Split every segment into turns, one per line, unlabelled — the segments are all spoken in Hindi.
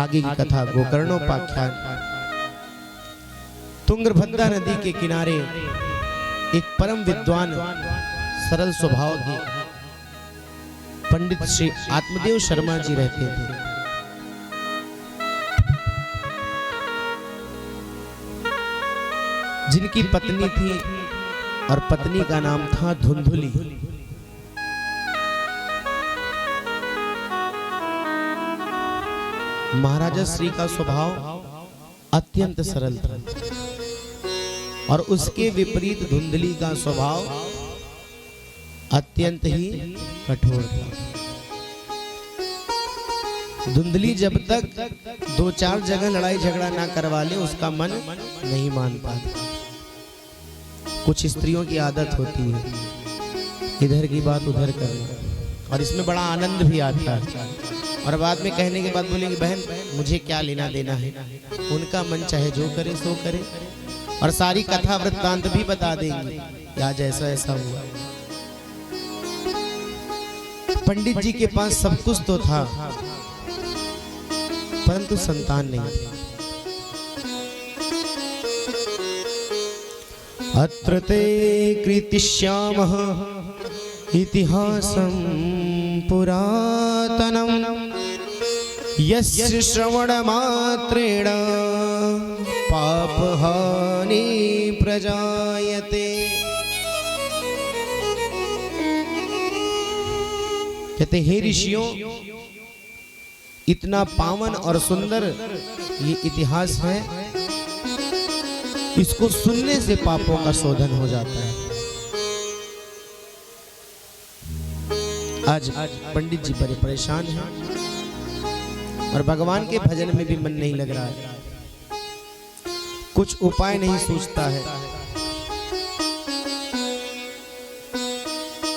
आगे की कथा गोकर्णोपाख्यान। तुंगभद्रा नदी के किनारे एक परम विद्वान सरल स्वभाव के पंडित श्री आत्मदेव शर्मा जी रहते थे। जिनकी पत्नी थी और पत्नी का नाम था धुंधुली। महाराजा श्री का स्वभाव अत्यंत सरल था और उसके विपरीत धुंधली का स्वभाव अत्यंत ही कठोर था। धुंधली जब तक 2-4 जगह लड़ाई झगड़ा ना करवा ले उसका मन नहीं मानता। कुछ स्त्रियों की आदत होती है इधर की बात उधर करना और इसमें बड़ा आनंद भी आता है और बाद में कहने के बाद बोलेंगे बहन मुझे क्या लेना देना है। उनका मन चाहे जो करे सो करे और सारी कथा वृत्तांत भी बता देंगे आज ऐसा ऐसा हुआ। पंडित जी के पास सब कुछ तो था परंतु संतान नहीं थी। अत्र ते कृतिश्यामः इतिहासं पुरातनं यस्य श्रवणमात्रेण पापहानि प्रजायते। कहते हे ऋषियों इतना पावन और सुंदर ये इतिहास है, इसको सुनने से पापों का शोधन हो जाता है। आज पंडित जी बड़े परेशान हैं और भगवान के भजन में भी मन नहीं लग रहा है, कुछ उपाय नहीं सूझता है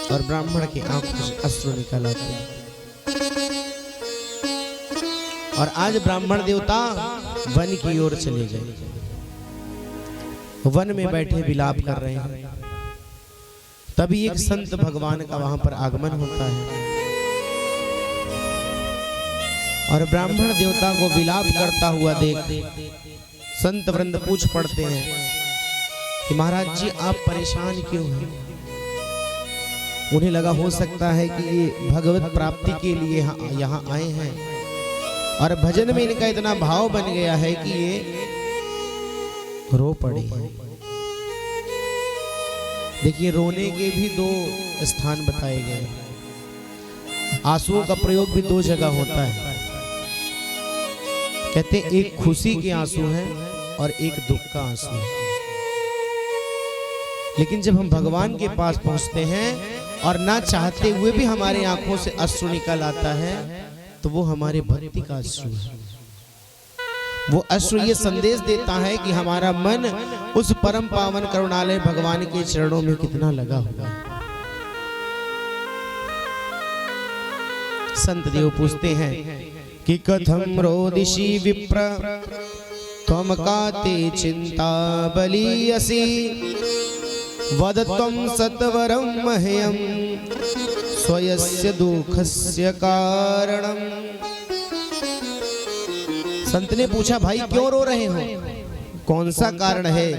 और ब्राह्मण की आंखों से अश्रु निकल आते हैं। और आज ब्राह्मण देवता वन की ओर चले गए, वन में बैठे विलाप कर रहे हैं। तभी एक संत भगवान का वहां पर आगमन होता है और ब्राह्मण देवता को विलाप करता हुआ देख संत वृंद पूछ पड़ते हैं कि महाराज जी आप परेशान क्यों हैं। उन्हें लगा हो सकता है कि ये भगवत प्राप्ति के लिए यहाँ आए हैं और भजन में इनका इतना भाव बन गया है कि ये रो पड़े। देखिए रोने के भी 2 स्थान बताए गए। आंसुओं का प्रयोग भी 2 जगह होता है। कहते हैं एक खुशी के आंसू हैं और एक दुख का आंसू है। लेकिन जब हम भगवान के पास पहुंचते हैं और ना चाहते हुए भी हमारे आंखों से अश्रु निकल आता है तो वो हमारे भक्ति का अश्रु है। वो अश्रु ये संदेश देता है कि हमारा मन उस परम पावन करुणालय भगवान के चरणों में कितना लगा हुआ है। संत देव पूछते हैं कि कथम रोदिषि विप्र त्वम काते चिंता बलीयसि वद त्वं सत्वरं मह्यं स्वयस्य दुःखस्य कारणम्। संत ने पूछा भाई क्यों रो रहे हो, कौन सा कारण है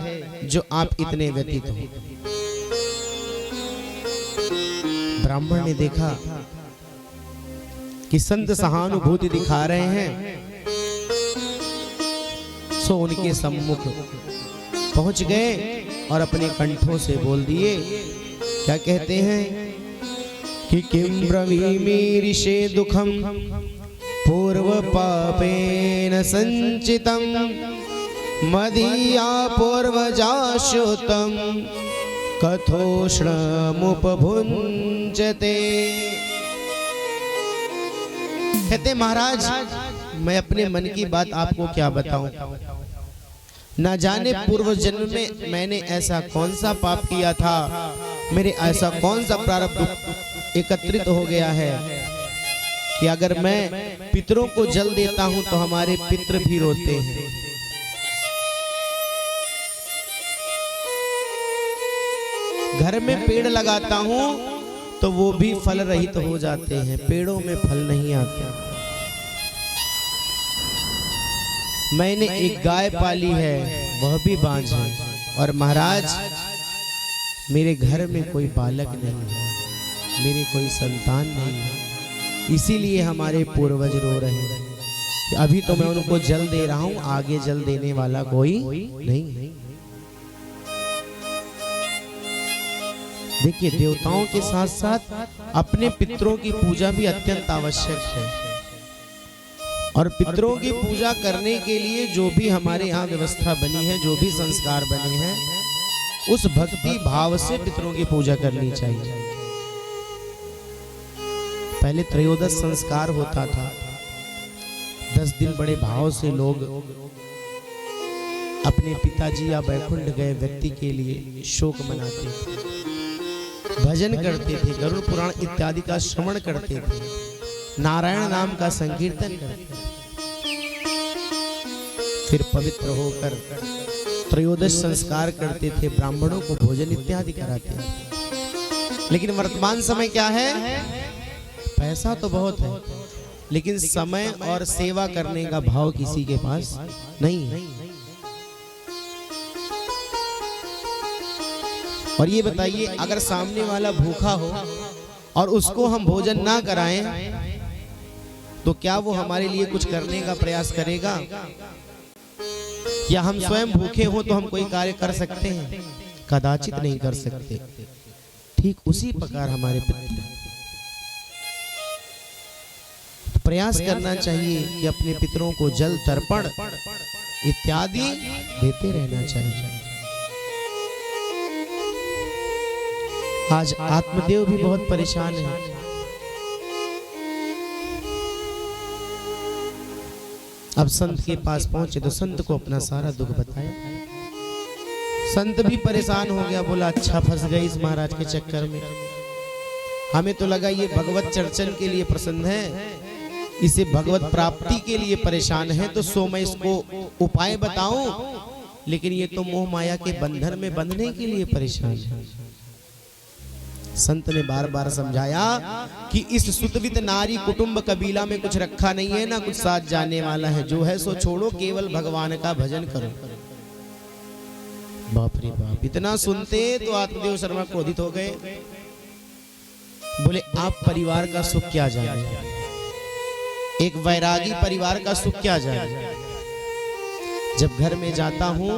जो आप इतने व्यतीत हो। ब्राह्मण ने देखा कि संत सहानुभूति दिखा रहे हैं सो उनके सम्मुख पहुंच गए और अपने कंठों से बोल दिए। क्या कहते हैं कि किं ब्रवीमि ऋषे दुखम पूर्व पापेन संचितं मदीया पूर्वजाश्रुतं कथोष्णमुपभुञ्जते। कहते महाराज मैं अपने मन की बात आपको क्या बताऊं, ना जाने पूर्व जन्म में मैंने ऐसा कौन सा पाप किया था, मेरे ऐसा कौन सा प्रारब्ध एकत्रित हो गया है कि अगर मैं पितरों को जल देता हूं तो हमारे पितर भी रोते हैं। घर में पेड़ लगाता हूं तो वो भी फल रहित हो जाते हैं, पेड़ों में फल नहीं आते। मैंने एक गाय पाली है, वह भी बांझ है, और महाराज मेरे घर में कोई बालक नहीं है, मेरे कोई संतान नहीं है, इसीलिए हमारे पूर्वज रो रहे हैं। अभी तो मैं उनको जल दे रहा हूं, आगे जल देने वाला कोई नहीं। देखिए, देवताओं के साथ साथ अपने पितरों की पूजा भी अत्यंत आवश्यक है, और पितरों की पूजा करने के लिए जो भी हमारे यहाँ व्यवस्था बनी है, जो भी संस्कार बने हैं, उस भक्ति भाव से पितरों की पूजा करनी चाहिए। पहले त्रयोदश संस्कार होता था, 10 दिन बड़े भाव से लोग अपने पिताजी या वैकुंठ गए व्यक्ति के लिए शोक मनाते थे, भजन करते थे, गरुड़ पुराण इत्यादि का श्रवण करते थे, नारायण नाम का संकीर्तन करते थे, फिर पवित्र होकर त्रयोदश संस्कार करते थे, ब्राह्मणों को भोजन इत्यादि कराते थे। लेकिन वर्तमान समय क्या है? पैसा तो बहुत है, लेकिन समय और सेवा करने का भाव किसी के पास नहीं है। और ये बताइए, अगर सामने वाला भूखा हो और उसको हम भोजन ना कराएं, तो क्या वो हमारे लिए कुछ करने का प्रयास करेगा? या हम स्वयं भूखे हो तो हम कोई कार्य कर सकते हैं? कदाचित नहीं कर सकते। ठीक उसी प्रकार हमारे पितृ प्रयास करना चाहिए कि अपने पितरों को जल तर्पण इत्यादि देते रहना चाहिए। आज आत्मदेव भी बहुत परेशान है। अब संत के पास पहुंचे तो संत को अपना सारा दुख बताया। संत भी परेशान हो गया, बोला अच्छा फंस गई इस महाराज के चक्कर में। हमें तो लगा ये भगवत चर्चन के लिए प्रसन्न है, इसे भगवत प्राप्ति के लिए परेशान है, तो सो मैं इसको उपाय बताऊं, लेकिन ये तो मोह माया के बंधन में बंधने के लिए परेशान है। संत ने बार बार समझाया कि इस सुतवित नारी कुटुंब कबीला में कुछ रखा नहीं है, ना कुछ साथ जाने वाला है, जो है सो छोड़ो, केवल भगवान का भजन करो। बाप रे बाप, इतना सुनते तो आत्मदेव शर्मा क्रोधित हो गए। बोले आप परिवार का सुख क्या जाने, एक वैरागी परिवार का सुख क्या जाने। जब घर में जाता हूं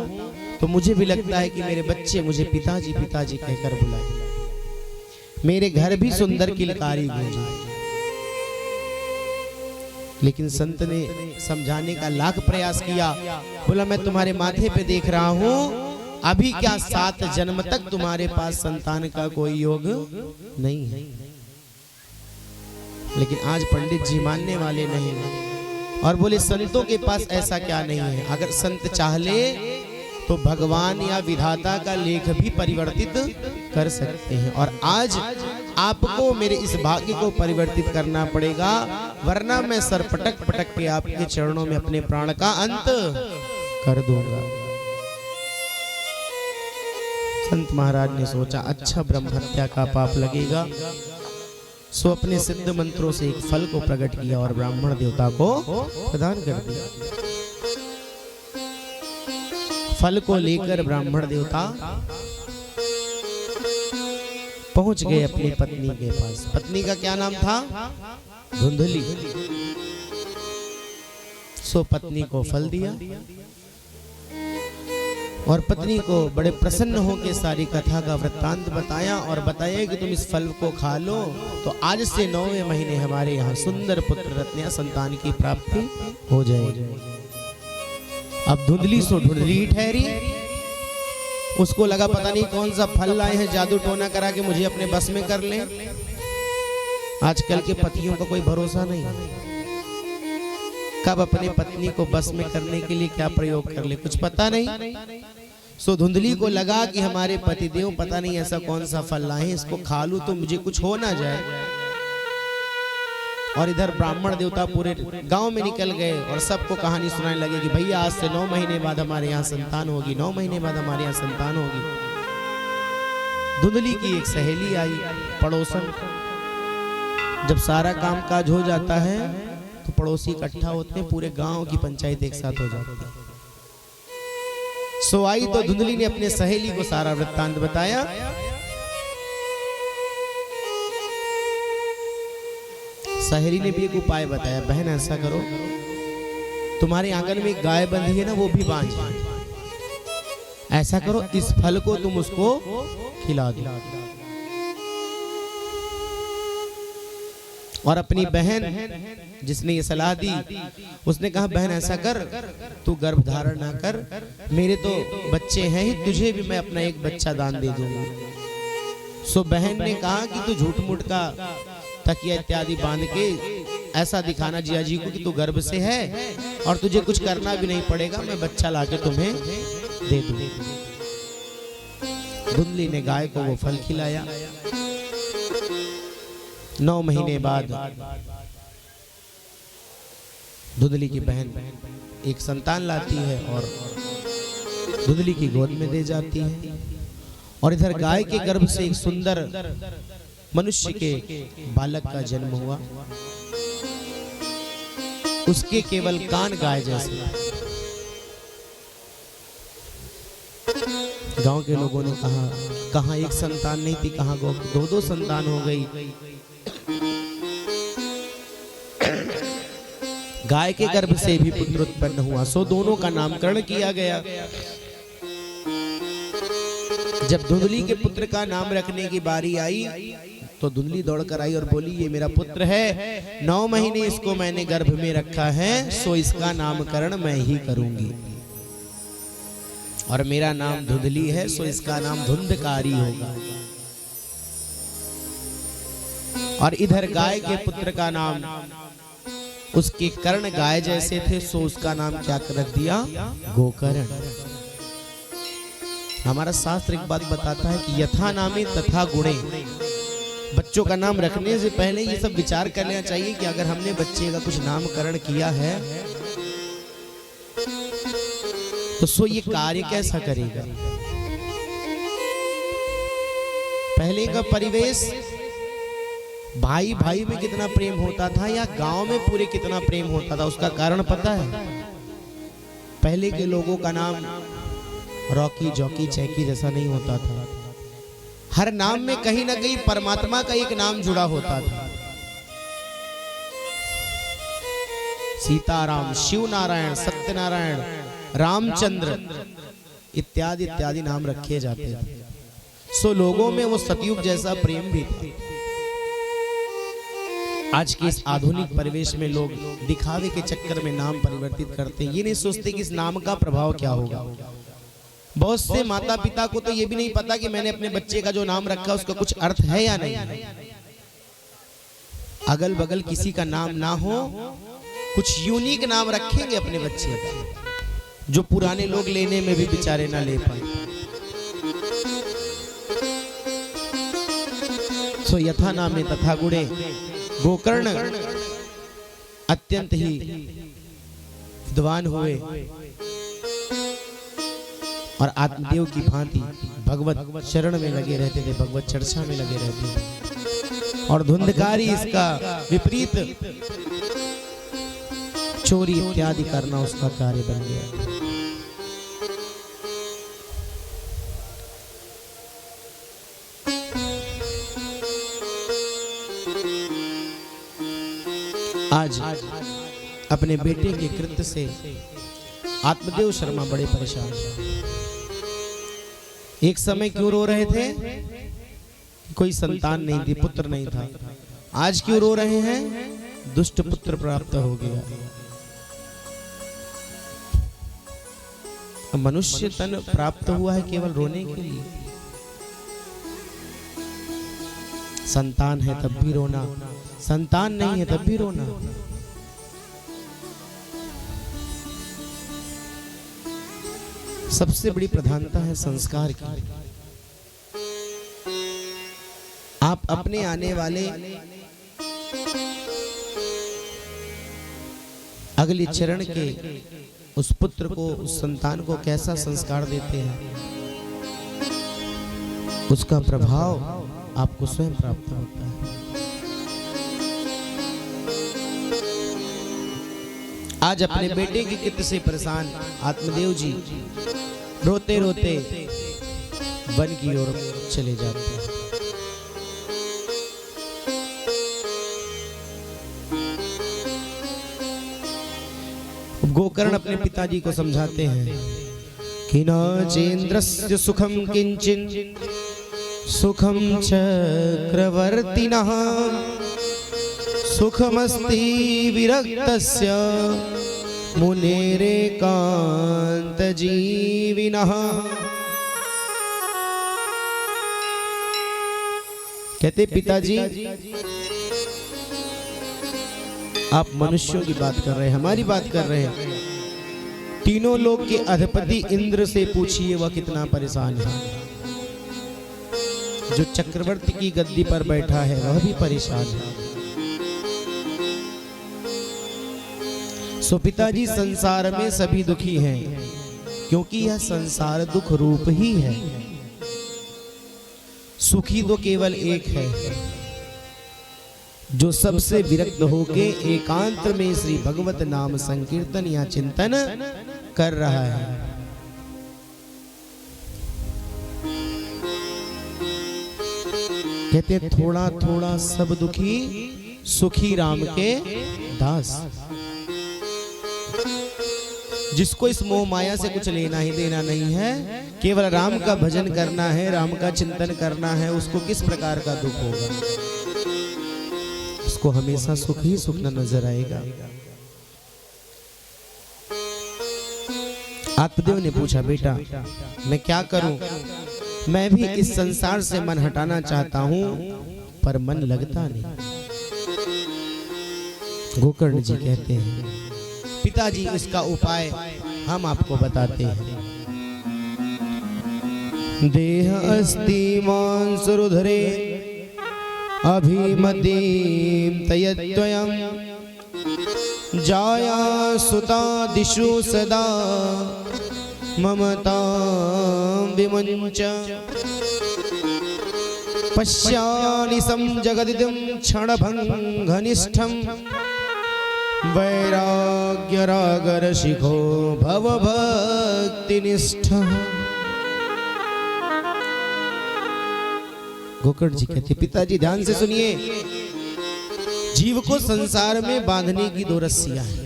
तो मुझे भी लगता है कि मेरे बच्चे मुझे पिताजी पिताजी कहकर बुलाए, मेरे घर भी सुंदर किलकारी गूंजे। लेकिन संत ने समझाने का लाख प्रयास किया। बोला मैं तुम्हारे माथे पे देख रहा हूं, अभी क्या 7 जन्म तक तुम्हारे पास संतान का कोई योग नहीं है। लेकिन आज पंडित जी मानने वाले नहीं हैं और बोले संतों के पास ऐसा क्या नहीं है। अगर संत चाह ले तो भगवान या विधाता का लेख भी परिवर्तित कर सकते हैं। और आज आपको मेरे इस भाग्य को परिवर्तित करना पड़ेगा, वरना मैं सर पटक पटक के आपके चरणों में अपने प्राण का अंत कर दूंगा। संत महाराज ने सोचा अच्छा ब्रह्म हत्या का पाप लगेगा, सो अपने सिद्ध मंत्रों से एक फल को प्रकट किया और ब्राह्मण देवता को प्रदान कर दिया। फल को लेकर ब्राह्मण देवता पहुंच गए अपनी पत्नी के पास। पत्नी का क्या नाम था? धुंधली। सो पत्नी को फल दिया और पत्नी को बड़े प्रसन्न होकर सारी कथा का वृत्तांत बताया और बताया कि तुम इस फल को खा लो तो आज से 9वें महीने हमारे यहाँ सुंदर पुत्र रत्न संतान की प्राप्ति हो जाएगी। अब धुंधली सो धुंधली ठहरी, उसको लगा पता नहीं कौन सा फल लाए हैं, जादू टोना करा के मुझे अपने बस में कर लें। आजकल के पतियों का कोई भरोसा नहीं, कब अपने पत्नी को बस में करने के लिए क्या प्रयोग कर ले कुछ पता नहीं। सो धुंधली को लगा कि हमारे पतिदेव पता नहीं ऐसा कौन सा फल लाए, इसको खा लूं तो मुझे कुछ हो ना जाए। और इधर ब्राह्मण देवता पूरे गांव में निकल गए और सबको कहानी सुनाने लगे कि भैया आज से 9 महीने बाद हमारे यहाँ संतान होगी, 9 महीने बाद हमारे यहाँ संतान होगी। धुंधली की एक सहेली आई पड़ोसन, जब सारा काम काज हो जाता है तो पड़ोसी इकट्ठा होते हैं, पूरे गांव की पंचायत एक साथ हो जाती है। सो आई तो धुंधली ने अपने सहेली को सारा वृत्तांत बताया। सहेली ने भी एक उपाय बताया, बहन ऐसा करो, तुम्हारे आंगन में एक गाय बंधी है ना, वो भी बांझ, ऐसा करो इस फल को तुम उसको खिला दो। और अपनी बहन जिसने ये सलाह दी, उसने कहा बहन ऐसा कर, तू गर्भ धारण ना कर, मेरे तो बच्चे हैं ही, तुझे भी मैं अपना एक बच्चा दान दे दूंगी। सो बहन ने कहा कि तू झूठ मूठ का तकिया इत्यादि बांध के ऐसा दिखाना जिया जी को कि तू गर्भ से है और तुझे कुछ करना भी नहीं पड़ेगा, मैं बच्चा लाके तुम्हें दे दूंगी। धुंधली ने गाय को वो फल खिलाया। 9 महीने बाद धुंधली की बहन एक संतान लाती है और धुंधली की गोद में दे जाती है। और इधर गाय के गर्भ से एक सुंदर मनुष्य के बालक का जन्म हुआ। उसके केवल कान गाय जैसे। गांव के लोगों ने कहा कहां एक संतान नहीं थी, कहां 2-2 संतान हो गई। गाय के गर्भ से भी पुत्र उत्पन्न हुआ, सो दोनों का नामकरण किया गया। जब धुंधली के पुत्र का नाम रखने की बारी आई तो धुंधली दौड़कर आई और बोली ये मेरा पुत्र है, 9 महीने इसको मैंने गर्भ में रखा है, सो इसका नामकरण मैं ही करूंगी। और मेरा नाम धुंधली है, सो इसका नाम धुंधकारी होगा। और इधर गाय के पुत्र का नाम, उसके कर्ण गाय जैसे थे, सो उसका नाम क्या रख दिया, गोकर्ण। हमारा शास्त्र एक बात बताता है कि यथा नामे तथा गुणे। बच्चों का नाम रखने से पहले ये सब विचार कर लेना चाहिए कि अगर हमने बच्चे का कुछ नामकरण किया है तो सो ये कार्य कैसा करेगा। पहले का परिवेश भाई भाई में कितना प्रेम होता था या गांव में पूरे कितना प्रेम होता था, उसका कारण पता है। पहले के लोगों का नाम रॉकी जॉकी चैकी जैसा नहीं होता था। हर नाम में कहीं ना कहीं परमात्मा का एक नाम जुड़ा होता था। सीताराम, शिव नारायण, सत्यनारायण, रामचंद्र इत्यादि इत्यादि नाम रखे जाते थे। सो लोगों में वो सतयुग जैसा प्रेम भी था। आज के इस आधुनिक परिवेश में लोग दिखावे के चक्कर में नाम परिवर्तित करते हैं। ये नहीं सोचते कि इस नाम का प्रभाव क्या होगा। बहुत से माता पिता को तो ये भी नहीं पता कि मैंने अपने बच्चे का जो नाम रखा उसका कुछ अर्थ है या नहीं। अगल बगल किसी का नाम ना हो, कुछ यूनिक नाम रखेंगे अपने बच्चे का, जो पुराने लोग लेने में भी बेचारे ना ले पाए। सो यथा नामे तथा गुणे। गोकर्ण अत्यंत ही विद्वान हुए और आत्मदेव की भांति भगवत शरण में लगे रहते थे, भगवत चर्चा में लगे रहते थे। और धुंधकारी इसका विपरीत चोरी इत्यादि करना उसका कार्य बन गया। आज अपने बेटे के कृत्य से आत्मदेव शर्मा बड़े परेशान हैं। एक समय क्यों रो रहे थे, कोई संतान नहीं थी, पुत्र नहीं था। आज क्यों रो रहे हैं, दुष्ट पुत्र प्राप्त हो गया। मनुष्य तन प्राप्त हुआ है केवल रोने के लिए। संतान है तब भी रोना, संतान नहीं है तब भी रोना। सबसे बड़ी प्रधानता है संस्कार की। आप अपने आने वाले अगले चरण के उस पुत्र को, उस संतान को कैसा संस्कार देते हैं, उसका प्रभाव आपको स्वयं प्राप्त होता है। आज अपने बेटे की कित से परेशान आत्मदेव जी रोते रोते वन की ओर चले जाते हैं। गोकर्ण अपने पिताजी को समझाते हैं कि न चेन्द्रस्य सुखम किंचिन सुखम चक्रवर्तिनः सुखमस्ति विरक्तस्य मुनेरेकांत जीविनः। कहते पिताजी आप मनुष्यों की बात कर रहे हैं, हमारी बात कर रहे हैं। तीनों लोक के अधिपति इंद्र से पूछिए वह कितना परेशान है। जो चक्रवर्ती की गद्दी पर बैठा है वह भी परेशान है। सो पिताजी संसार में सभी दुखी हैं क्योंकि यह संसार दुख रूप ही है। सुखी तो केवल एक है जो सबसे विरक्त होके एकांत में श्री भगवत नाम संकीर्तन या चिंतन कर रहा है। कहते थोड़ा थोड़ा सब दुखी सुखी राम के दास। जिसको इस मोह माया से कुछ लेना ही देना नहीं है, केवल राम का भजन करना है, राम का चिंतन करना है, उसको किस प्रकार का दुख होगा? उसको हमेशा सुख ही सुख नजर आएगा। आत्मदेव ने पूछा बेटा मैं क्या करूं? मैं भी इस संसार से मन हटाना चाहता हूं पर मन लगता नहीं। गोकर्ण जी कहते हैं पिताजी इसका उपाय हम आपको बताते हैं। देह अस्ति मांसरुधरे अभिमतीं तयद्वयं जाया सुता दिशु सदा ममतां विमुञ्च पश्यामि जगदिदं क्षणभङ्गनिष्ठं वैराग्यरागरसिको भवभक्तिनिष्ठः। गोकर्ण जी कहते पिताजी ध्यान से सुनिए। जीव को संसार में बांधने की दो रस्सियां हैं।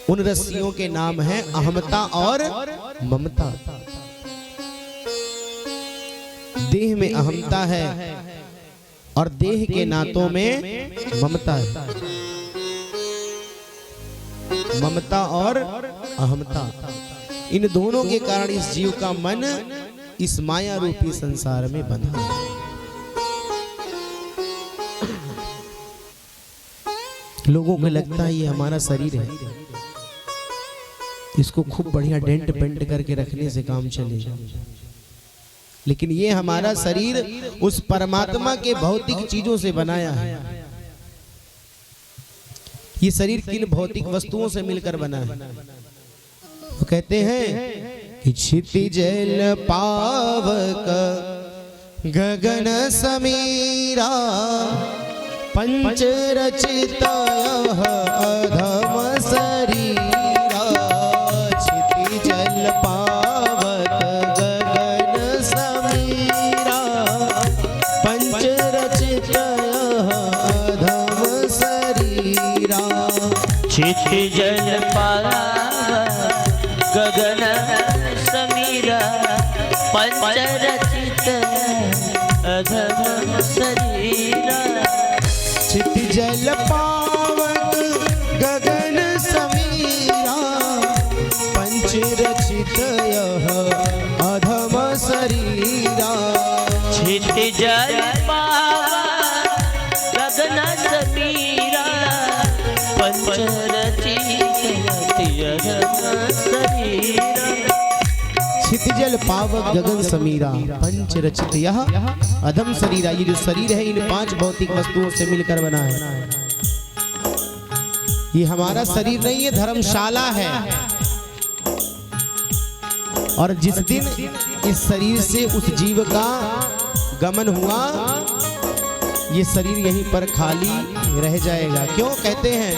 उन रस्सियों के नाम हैं अहमता और ममता। देह में अहमता है और देह के नातों में ममता है। ममता और अहमता, इन दोनों के कारण इस जीव का मन इस माया रूपी संसार में बंधा है। लोगों को लगता है ये हमारा शरीर है, इसको खूब बढ़िया डेंट पेंट करके रखने से काम चलेगा। लेकिन ये हमारा शरीर उस परमात्मा के भौतिक चीजों से बनाया है। ये शरीर किन भौतिक वस्तुओं से मिलकर बना है? वो कहते हैं कि क्षितिजल पावक गगन समीरा पंचरचित अधम शरीरा। क्षितिजल पावक गगन समीरा पंचरचित अधम शरीरा।
क्षितिजल पावक गगन समीरा पंचरचित अधम शरीरा।
क्षितिजल पावक गगन समीरा पंचरचित अधम शरीरा।
क्षितिजल पावक गगन समीरा पंचरचित अधम शरीरा।
क्षितिजल पावक गगन समीरा पंचरचित यह अधम शरीरा। ये जो शरीर है इन पांच भौतिक वस्तुओं से मिलकर बना है। ये हमारा शरीर नहीं है, धर्मशाला है। और जिस दिन इस शरीर से उस जीव का गमन हुआ ये शरीर यहीं पर खाली रह जाएगा। क्यों कहते हैं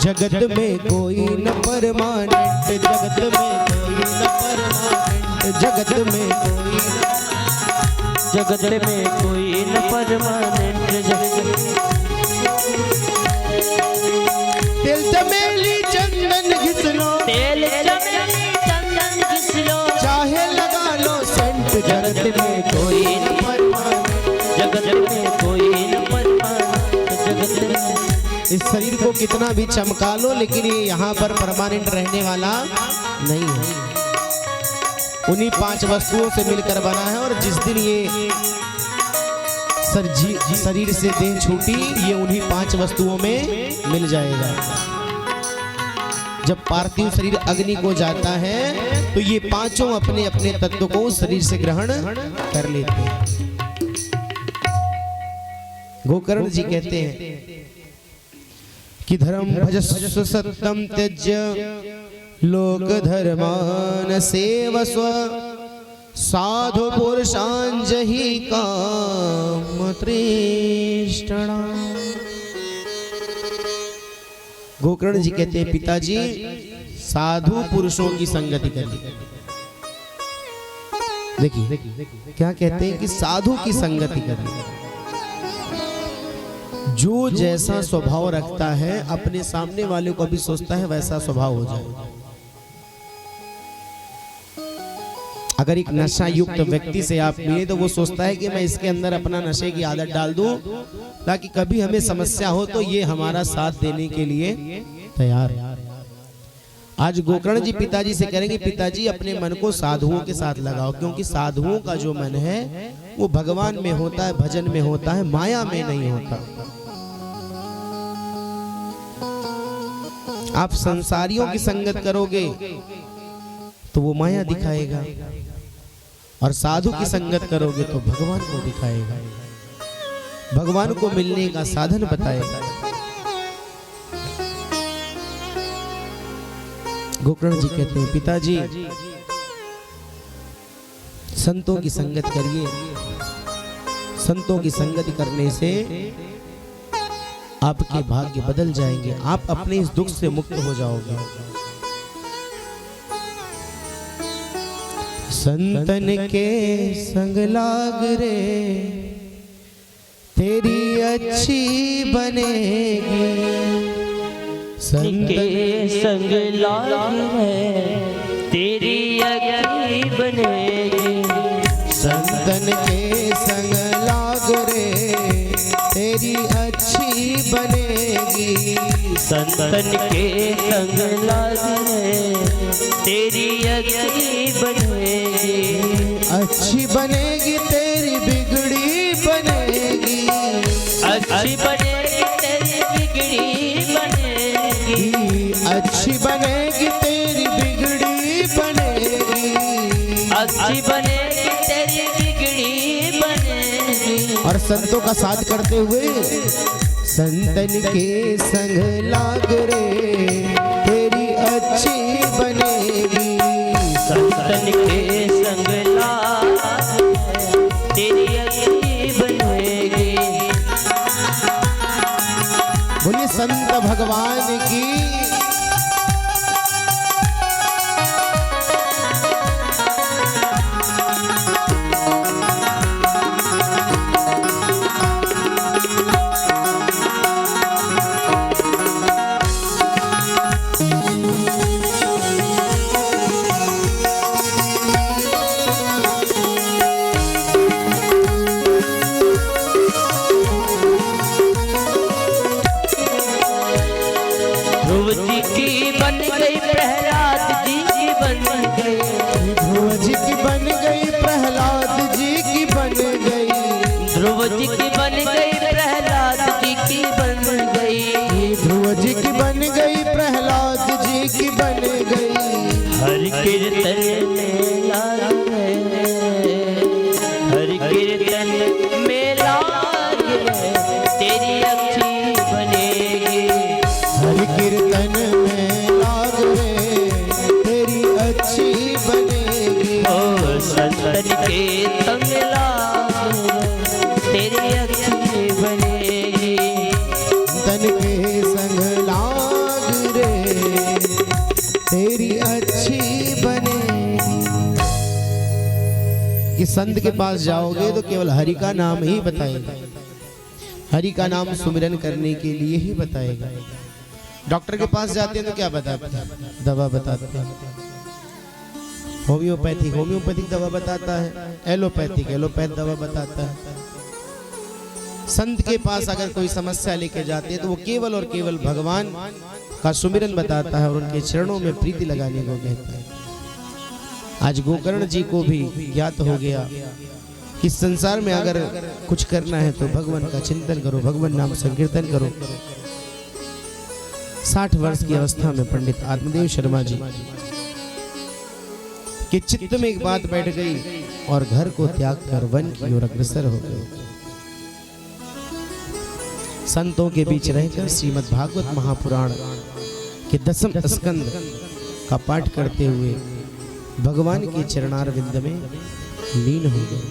जगत में कोई न परमानेंट, जगत में कोई न परमानेंट, जगत में कोई न,
जगत में कोई न परमानेंट,
तेल चमेली चंदन घिस लो,
तेल चमेली चंदन घिस लो,
चाहे लगा लो सेंट, जगत में कोई न परमानेंट,
जगत में कोई न परमानेंट, जगत में।
इस शरीर को कितना भी चमका लो लेकिन ये यहाँ पर परमानेंट रहने वाला नहीं है। उन्हीं 5 वस्तुओं से मिलकर बना है और जिस दिन ये शरीर से देह छूटी ये उन्हीं 5 वस्तुओं में मिल जाएगा। जब पार्थिव शरीर अग्नि को जाता है तो ये 5 अपने अपने तत्व को शरीर से ग्रहण कर लेते हैं। गोकर्ण जी कहते हैं कि धर्म भजस्व सत्यम त्यज्य लोक धर्मान सेवस्व साधु पुरुषां जहि काम तृष्णा। गोकर्ण जी कहते हैं पिताजी साधु पुरुषों की संगति करिए। देखिए क्या कहते हैं कि साधु की संगति करिए। जो जैसा स्वभाव रखता है अपने सामने वाले को भी सोचता है वैसा स्वभाव हो जाए। अगर एक नशा युक्त व्यक्ति से आप मिले तो वो सोचता है कि मैं इसके अंदर अपना नशे की आदत डाल दूं ताकि कभी हमें समस्या हो तो ये हमारा साथ देने के लिए तैयार है। आज गोकर्ण जी पिताजी से करेंगे पिताजी अपने मन को साधुओं के साथ लगाओ, क्योंकि साधुओं का जो मन है वो भगवान में होता है, भजन में होता है, माया में नहीं होता। आप संसारियों की संगत करोगे तो वो माया दिखाएगा और साधु की संगत करोगे तो भगवान को दिखाएगा, भगवान को मिलने का साधन बताएगा। गोकर्ण जी कहते हैं पिताजी संतों की संगत करिए, संतों की संगति करने से आपके भाग्य बदल जाएंगे, आप अपने इस दुख से मुक्त हो जाओगे। संतन के संग लाग रे तेरी अच्छी बनेगी,
के संग लाग है तेरी अच्छी बनेगी,
संतन के संग लाग रे तेरी अच्छी बनेगी,
संतन के संग लाग है तेरी अच्छी बनेगी,
अच्छी बनेगी तेरी बिगड़ी बनेगी,
अच्छी बनेगी तेरी बिगड़ी बनेगी,
अच्छी बनेगी तेरी बिगड़ी बनेगी,
अच्छी बनेगी तेरी बिगड़ी बनेगी।
और संतों का साथ करते हुए संतन के संग लाग रे तेरी अच्छी बनेगी,
संतन के संग लाग तेरी अच्छी बनेगी।
बोलिए संत भगवान की।
ध्रुव जी की बन गई प्रहलाद जी की बन गई,
ध्रुव जी की बन गई प्रहलाद जी की बन गई,
ध्रुव जी की बन गई प्रहलाद जी की बन गई,
ध्रुव जी की बन गई प्रहलाद जी की बन गई।
हर कीर्तन में लाग है, हर कीर्तन में लाग है तेरी अच्छी बनेगी,
हर कीर्तन में लाग रे तेरी अच्छी बनेगी,
ओ संतन के संग लाग तेरी
कि संत के पास जाओगे तो केवल हरि का नाम ही बताएगा, हरि का नाम सुमिरन करने के लिए ही बताएगा। डॉक्टर के पास जाते हैं तो क्या बताते हैं? दवा बताते हैं। होम्योपैथिक दवा बताता है, एलोपैथ दवा बताता है। संत के पास अगर कोई समस्या लेके जाते हैं तो वो केवल और केवल भगवान का सुमिरन बताता है और उनके चरणों में प्रीति लगाने को कहता है। आज गोकर्ण जी को भी ज्ञात हो गया कि संसार में अगर कुछ करना है तो भगवान का चिंतन करो, भगवान नाम संकीर्तन करो। 60 वर्ष की अवस्था में पंडित आत्मदेव शर्मा जी के चित्त में एक बात बैठ गई और घर को त्याग कर वन की ओर अग्रसर हो गए। संतों के बीच रहकर श्रीमद् भागवत महापुराण के 10वें स्कंद का पाठ करते हुए भगवान के चरणारविंद में लीन हो गए।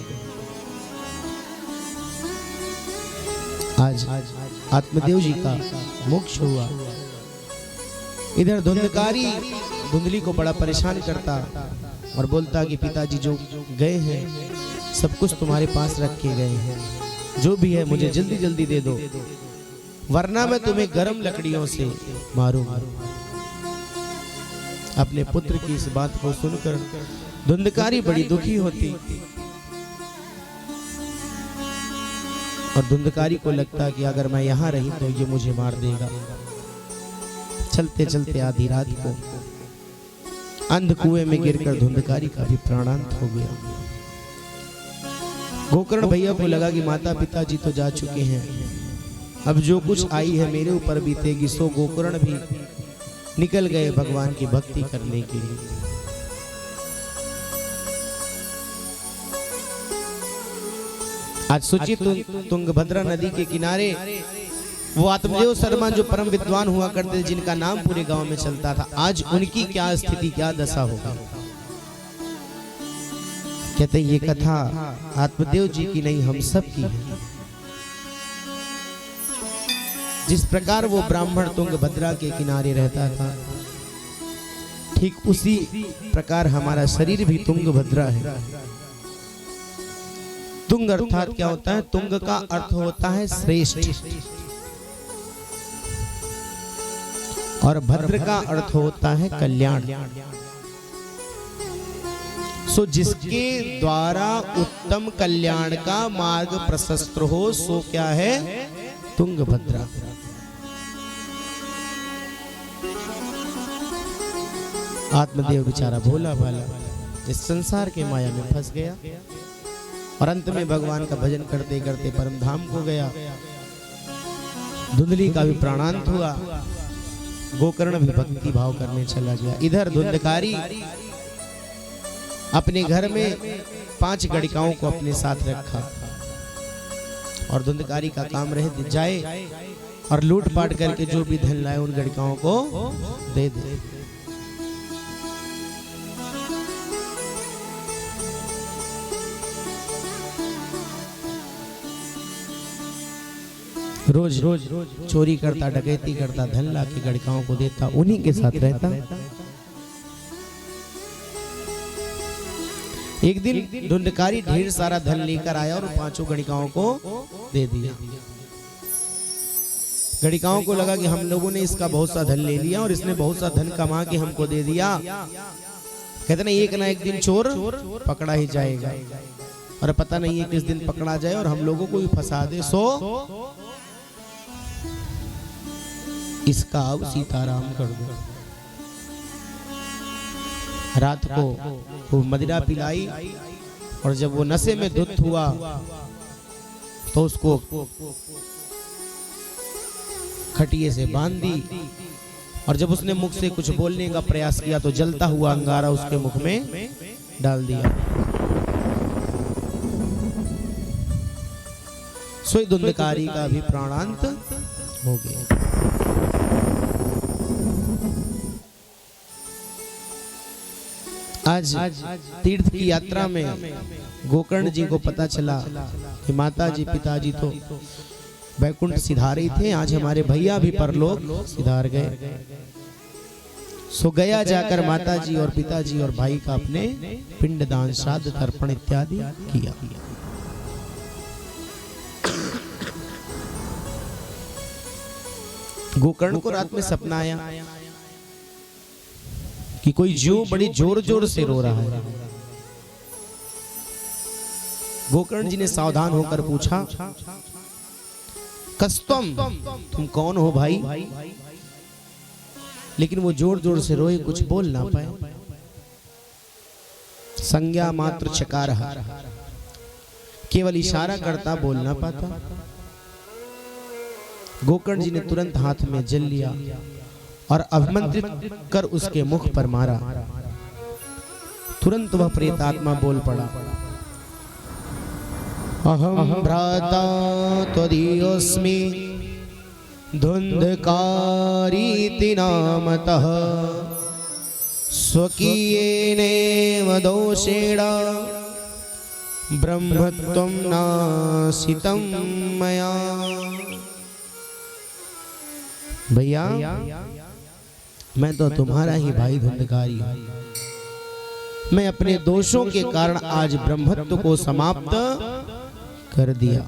आज आत्मदेव जी का मोक्ष हुआ। इधर धुंधकारी धुंधली को बड़ा परेशान करता और बोलता कि पिताजी जो गए हैं सब कुछ तुम्हारे पास रख के गए हैं, जो भी है मुझे जल्दी जल्दी दे दो, वरना मैं तुम्हें गर्म लकड़ियों से मारूंगा। अपने पुत्र की इस बात को सुनकर धुंधकारी बड़ी दुखी होती और धुंधकारी को लगता कि अगर मैं यहाँ रही तो ये मुझे मार देगा। चलते चलते आधी रात को अंध कुएं में गिरकर धुंधकारी का भी प्राणांत हो गया। गोकर्ण भैया को लगा कि माता पिताजी तो जा चुके हैं, अब जो कुछ आई है मेरे ऊपर बीतेगी। सो गोकर्ण भी निकल गए भगवान की भक्ति करने के लिए। आज सुचित तुंगभद्रा नदी के किनारे वो आत्मदेव शर्मा जो परम विद्वान हुआ करते थे, जिनका नाम पूरे गांव में चलता था, आज उनकी क्या स्थिति, क्या दशा होगी। कहते ये कथा आत्मदेव जी की नहीं, हम सब की है। जिस प्रकार वो ब्राह्मण तुंगभद्रा के किनारे रहता था, ठीक उसी प्रकार हमारा शरीर भी तुंगभद्रा है। तुंग अर्थात क्या होता है? तुंग का अर्थ होता है श्रेष्ठ और भद्र का अर्थ होता है कल्याण। सो जिसके द्वारा उत्तम कल्याण का मार्ग प्रशस्त हो सो क्या है? तुंगभद्रा। आत्मदेव बेचारा भोला भाला इस संसार के माया में फंस गया और अंत में भगवान का भजन करते करते परम धाम को गया। धुंधली का भी प्राणांत हुआ, गोकर्ण भी भक्ति भाव करने चला गया। इधर धुंधकारी अपने घर में 5 गणिकाओं को अपने साथ रखा और धुंधकारी का काम रह जाए और लूटपाट करके जो भी धन लाए उन गणिकाओं को दे दे। रोज चोरी करता, डकैती करता, धन ला के गणिकाओं को देता, उन्हीं के साथ रहता। एक दिन धुंधकारी ढेर सारा धन लेकर आया और 5 गणिकाओं को दे दिया। गणिकाओं को लगा कि हम लोगों ने इसका बहुत सा धन ले लिया और इसने बहुत सा धन कमा के हमको दे दिया। कहते ना एक ना एक दिन चोर पकड़ा ही जाएगा और पता नहीं है किस दिन पकड़ा जाए और हम लोगों को भी फंसा दे। सो इसका अब सीताराम कर दो। रात को वो मदिरा पिलाई और जब वो नशे में धुत हुआ तो उसको खटिए से बांध दी और जब उसने मुख से कुछ बोलने का प्रयास किया तो जलता हुआ अंगारा उसके मुख में डाल दिया। सोई धुंधकारी का भी प्राणांत हो गया। आज तीर्थ की यात्रा में गोकर्ण जी को पता चला कि माता जी पिताजी तो वैकुंठ सिधारे थे, आज हमारे भैया भी परलोक सिधार गए। सो गया जाकर माताजी और पिताजी और भाई का अपने पिंडदान श्राद्ध तर्पण इत्यादि किया। गोकर्ण को रात में सपना आया कि कोई जीव बड़ी जोर जोर से रो रहा है। गोकर्ण जी ने सावधान होकर पूछा, कस्तम, तुम कौन हो भाई? लेकिन वो जोर जोर से रोए, कुछ बोल ना पाए। संज्ञा मात्र चकार, केवल इशारा करता, बोल ना पाता। गोकर्ण जी ने तुरंत हाथ में जल लिया और अभिमंत्रित कर उसके मुख पर मारा। तुरंत वह प्रेतात्मा बोल पड़ा, अहम भ्राता त्वदीयोऽस्मि धुंधकारीति नामतः स्वकीयेनेव दोषेण ब्रह्मत्वं नासितं मया। भैया, मैं तो तुम्हारा ही भाई धुंधकारी हूं। मैं अपने दोषों के कारण आज ब्रह्मत्व को समाप्त कर दिया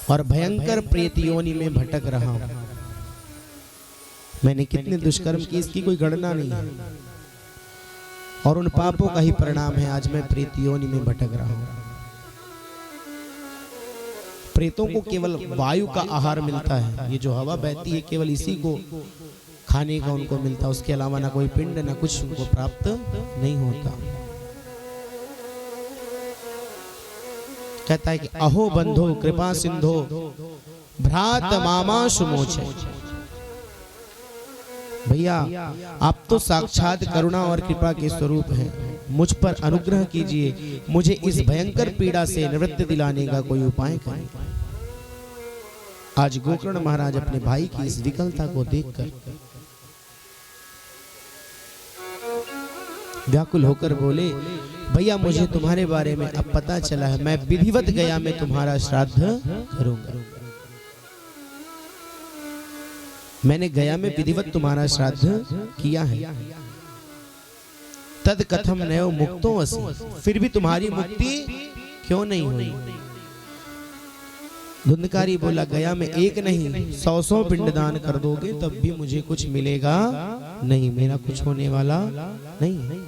और भयंकर प्रेत योनि में भटक रहा हूं। मैंने कितने दुष्कर्म किए, इसकी कोई गणना नहीं है, और उन पापों का ही परिणाम है आज मैं प्रेत योनि में भटक रहा हूं। प्रेतों को केवल वायु का आहार मिलता है, ये जो हवा बहती है केवल इसी को खाने का उनको मिलता है, उसके अलावा ना कोई पिंड ना कुछ उनको प्राप्त नहीं होता। कहता है कि अहो बंधो कृपा सिंधो भ्रात मामाशु मोचे। भैया, आप तो साक्षात करुणा और कृपा के स्वरूप हैं, मुझ पर अनुग्रह कीजिए, मुझे इस भयंकर पीड़ा से निवृत्ति दिलाने का कोई उपाय करें। आज गोकर्ण महाराज अपने भाई की इस विकलता को देखकर व्याकुल होकर बोले, भैया मुझे तुम्हारे बारे में अब पता चला है, मैं विधिवत गया में तुम्हारा श्राद्ध करूंगा। मैंने गया में विधिवत तुम्हारा श्राद्ध किया है। तद कथम नयो मुक्तो असि, फिर भी तुम्हारी मुक्ति क्यों नहीं हुई? धुंधकारी बोला, गया में एक नहीं 100 पिंडदान कर दोगे तब भी मुझे कुछ मिलेगा नहीं, मेरा कुछ होने वाला नहीं।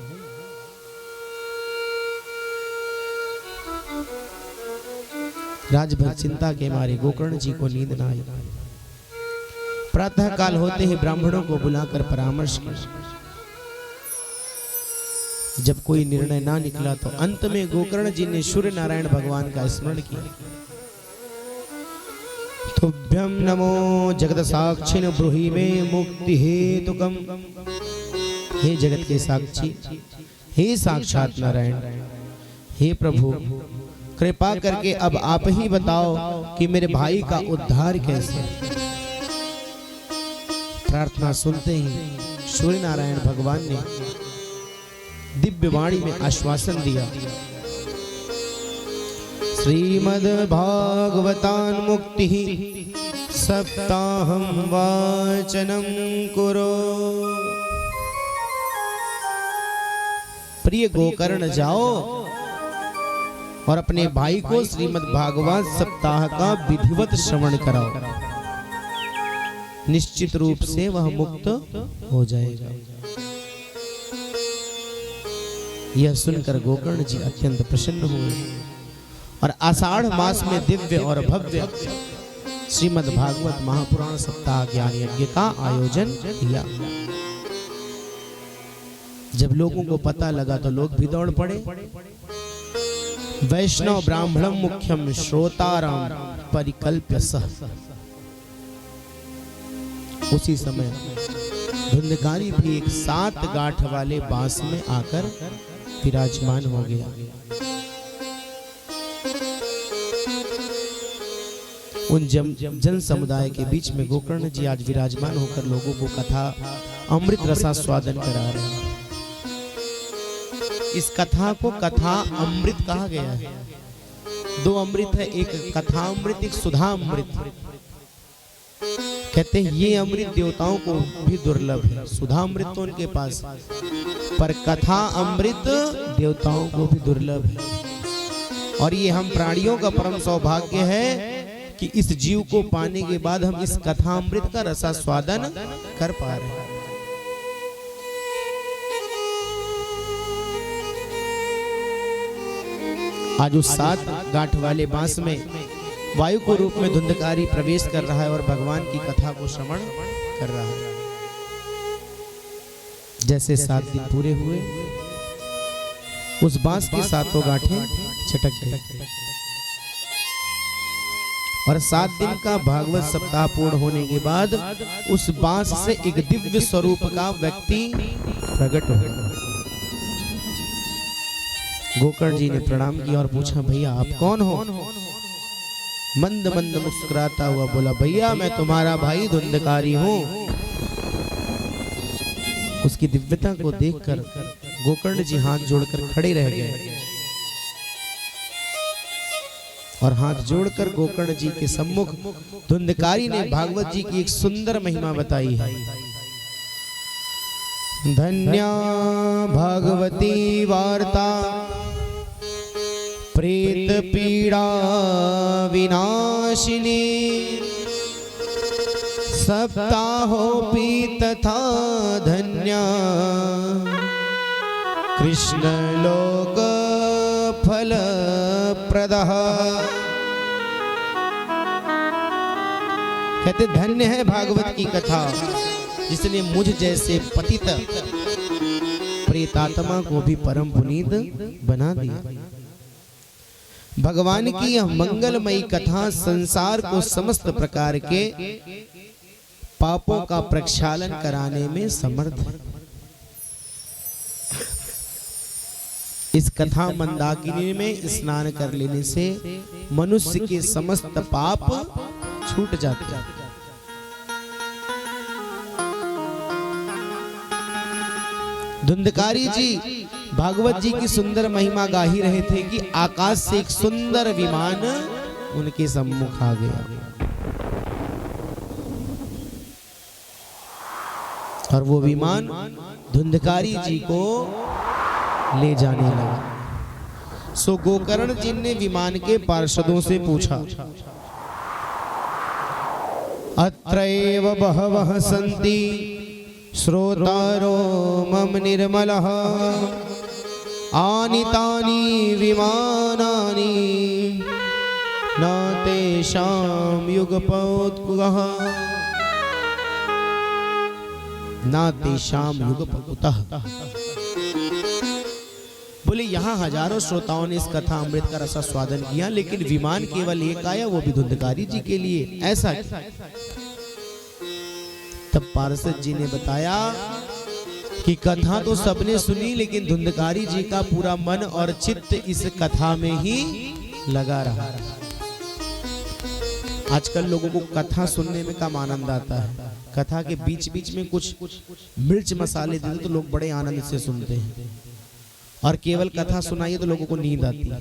राजभर चिंता के मारे गोकर्ण जी को नींद न आई। प्रातः काल होते ही ब्राह्मणों को बुलाकर परामर्श किया। जब कोई निर्णय ना निकला तो अंत में गोकर्ण जी ने सूर्य नारायण भगवान का स्मरण किया। तुभ्यं नमो जगत साक्षिन ब्रूहि मे मुक्ति हेतुकम। हे जगत के साक्षी, हे साक्षात नारायण, हे प्रभु, कृपा करके अब आप ही बताओ कि मेरे भाई का उद्धार कैसे। प्रार्थना सुनते ही सूर्य नारायण भगवान ने दिव्य वाणी में आश्वासन दिया, श्रीमद् भागवतान मुक्ति सप्ताहं वाचनं कुरु। प्रिय गोकर्ण, जाओ और अपने भाई को श्रीमद् भागवत सप्ताह का विधिवत श्रवण कराओ, निश्चित रूप से वह मुक्त हो जाएगा। यह सुनकर गोकर्ण जी अत्यंत प्रसन्न हुए और आषाढ़ मास में दिव्य और भव्य श्रीमद् भागवत महापुराण सप्ताह ज्ञान यज्ञ का आयोजन किया। जब लोगों को पता लगा तो लोग भी दौड़ पड़े। वैष्णव ब्राह्मणम मुख्यम श्रोताराम परिकल्प्य सह। उसी समय धुंधकारी भी एक 7 गांठ वाले बांस में आकर विराजमान हो गया। उन जन समुदाय के बीच में गोकर्ण जी आज विराजमान होकर लोगों को कथा अमृत रसास्वादन करा रहे हैं। इस कथा को कथा अमृत कहा गया है। 2 अमृत है, एक कथा अमृत, एक सुधा अमृत। कहते हैं ये अमृत देवताओं को भी दुर्लभ है। सुधा अमृत तो उनके पास, पर कथा अमृत देवताओं को भी दुर्लभ है। और ये हम प्राणियों का परम सौभाग्य है कि इस जीव को पाने के बाद हम इस कथा अमृत का रसास्वादन कर पा रहे हैं। आज उस 7 गांठ वाले बांस में वायु को रूप में धुंधकारी प्रवेश कर रहा है और भगवान की कथा को श्रवण कर रहा है। जैसे 7 दिन पूरे हुए, उस बांस की 7 गांठें छटक गई और 7 दिन का भागवत सप्ताह पूर्ण होने के बाद उस बांस से एक दिव्य स्वरूप का व्यक्ति प्रकट हो गया। गोकर्ण जी ने प्रणाम किया और पूछा, भैया आप कौन हो? मंद मंद मुस्कुराता हुआ बोला, भैया मैं तुम्हारा भाई धुंधकारी हूं। उसकी दिव्यता को देखकर गोकर्ण जी हाथ जोड़कर खड़े रह गए और हाथ जोड़कर गोकर्ण जी के सम्मुख धुंधकारी ने भागवत जी की एक सुंदर महिमा बताई है। धन्या भागवती वार्ता प्रेत पीड़ा विनाशिनी सप्ताहोऽपि तथा धन्या कृष्ण लोक फल प्रदः। कहते धन्य है भागवत की कथा जिसने मुझ जैसे पतित प्रेतात्मा को भी परम पुनीत बना दिया। भगवान की यह मंगलमयी कथा संसार को समस्त प्रकार के पापों का प्रक्षालन कराने में समर्थ है। इस कथा मंदाकिनी में स्नान कर लेने से मनुष्य के समस्त पाप छूट जाते हैं। धुंधकारी जी भागवत जी की सुंदर महिमा गा ही रहे थे कि आकाश से एक सुंदर विमान उनके सम्मुख आ गया और वो विमान धुंधकारी जी को ले जाने लगा। सो गोकर्ण जी ने विमान के पार्षदों से पूछा, अत्रैव बहवः सन्ति श्रोतारो मम निर्मलः आनीतानि विमानानि न तेषां युगपौत्कुतः न तेषां युगपौत्कुतः। बोले यहाँ हजारों श्रोताओं ने इस कथा अमृत का रसा स्वादन किया, लेकिन विमान केवल एक आया, वो भी धुंधकारी जी के लिए। ऐसा तब पार्षद जी ने बताया कि कथा तो सबने सुनी, लेकिन धुंधकारी जी का पूरा मन और चित्त इस कथा में ही लगा रहा। आजकल लोगों को कथा सुनने में कम आनंद आता है। कथा के बीच बीच में कुछ मिर्च मसाले दे तो लोग बड़े आनंद से सुनते हैं, और केवल कथा सुनाइए तो लोगों को नींद आती है।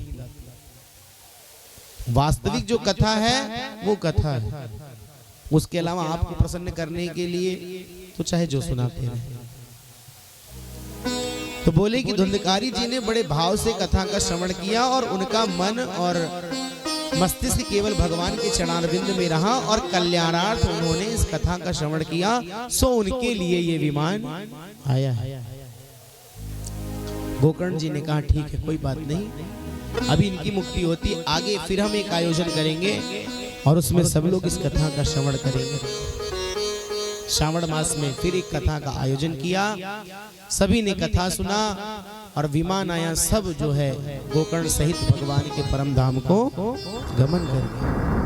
वास्तविक जो कथा है वो कथा है, उसके अलावा आपको प्रसन्न करने के लिए तो चाहे जो सुनाते रहे। तो बोले कि धुंधकारी जी ने बड़े भाव से कथा का श्रवण किया और उनका मन और मस्तिष्क केवल भगवान के चरणारविंद में रहा और कल्याणार्थ उन्होंने इस कथा का श्रवण किया। सो उनके लिए ये विमान आया है। गोकर्ण जी ने कहा, ठीक है, कोई बात नहीं, अभी इनकी मुक्ति होती, आगे फिर हम एक आयोजन करेंगे और उसमें सब लोग इस कथा का श्रवण करेंगे। श्रावण मास में फिर एक कथा का आयोजन किया, सभी ने कथा सुना और विमान आया। सब जो है गोकर्ण सहित भगवान के परम धाम को गमन कर गए।